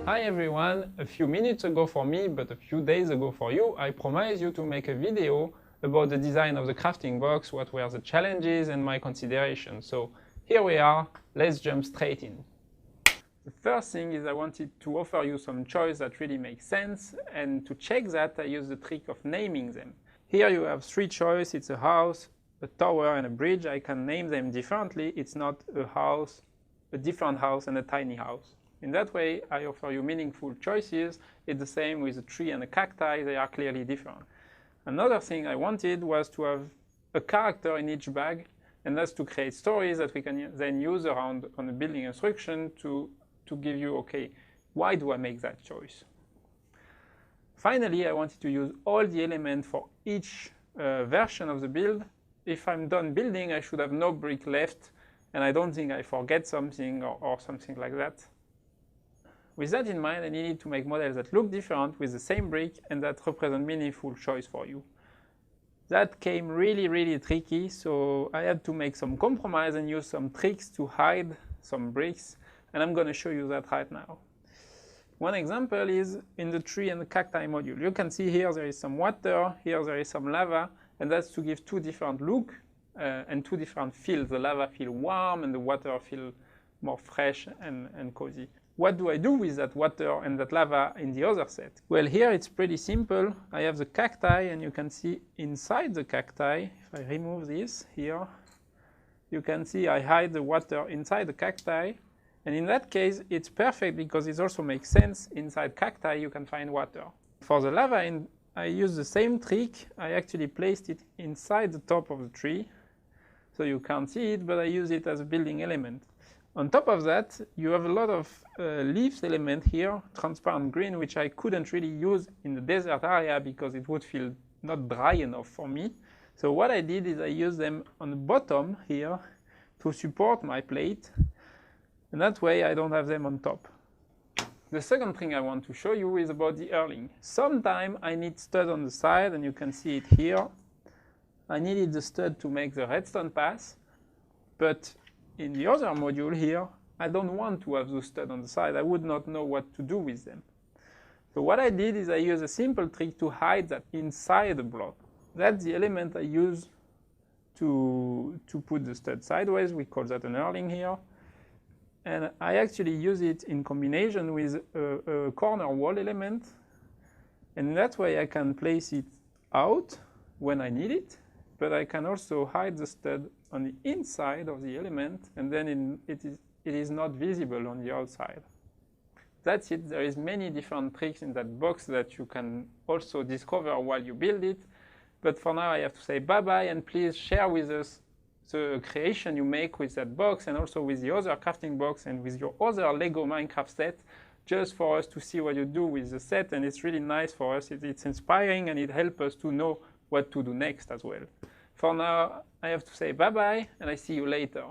Hi everyone! A few minutes ago for me, but a few days ago for you, I promised you to make a video about the design of the crafting box, what were the challenges and my considerations. So here we are, let's jump straight in. The first thing is I wanted to offer you some choice that really makes sense, and to check that I use the trick of naming them. Here you have three choices, it's a house, a tower and a bridge. I can name them differently, it's not a house, a different house and a tiny house. In that way, I offer you meaningful choices. It's the same with a tree and a cacti, they are clearly different. Another thing I wanted was to have a character in each bag, and that's to create stories that we can then use around on a building instruction to give you, okay, why do I make that choice? Finally, I wanted to use all the elements for each version of the build. If I'm done building, I should have no brick left, and I don't think I forget something or something like that. With that in mind, I needed to make models that look different with the same brick and that represent meaningful choice for you. That came really tricky, so I had to make some compromise and use some tricks to hide some bricks, and I'm going to show you that right now. One example is in the tree and the cacti module. You can see here there is some water, here there is some lava, and that's to give two different looks and two different feels. The lava feels warm and the water feels more fresh and cozy. What do I do with that water and that lava in the other set? Well, here it's pretty simple. I have the cacti, and you can see inside the cacti, if I remove this here, you can see I hide the water inside the cacti. And in that case, it's perfect because it also makes sense. Inside cacti, you can find water. For the lava, I use the same trick. I actually placed it inside the top of the tree, so you can't see it, but I use it as a building element. On top of that, you have a lot of leaves element here, transparent green, which I couldn't really use in the desert area because it would feel not dry enough for me. So what I did is I used them on the bottom here to support my plate, and that way I don't have them on top. The second thing I want to show you is about the earling. Sometimes I need stud on the side, and you can see it here. I needed the stud to make the redstone pass, but in the other module here, I don't want to have those studs on the side. I would not know what to do with them. So what I did is I used a simple trick to hide that inside the block. That's the element I use to put the stud sideways. We call that an earling here. And I actually use it in combination with a corner wall element. And that way I can place it out when I need it, but I can also hide the stud on the inside of the element, and then it is not visible on the outside. That's it. There is many different tricks in that box that you can also discover while you build it. But for now, I have to say bye-bye, and please share with us the creation you make with that box, and also with the other crafting box and with your other Lego Minecraft set, just for us to see what you do with the set. And it's really nice for us. It's inspiring, and it helps us to know what to do next as well. For now, I have to say bye-bye, and I see you later.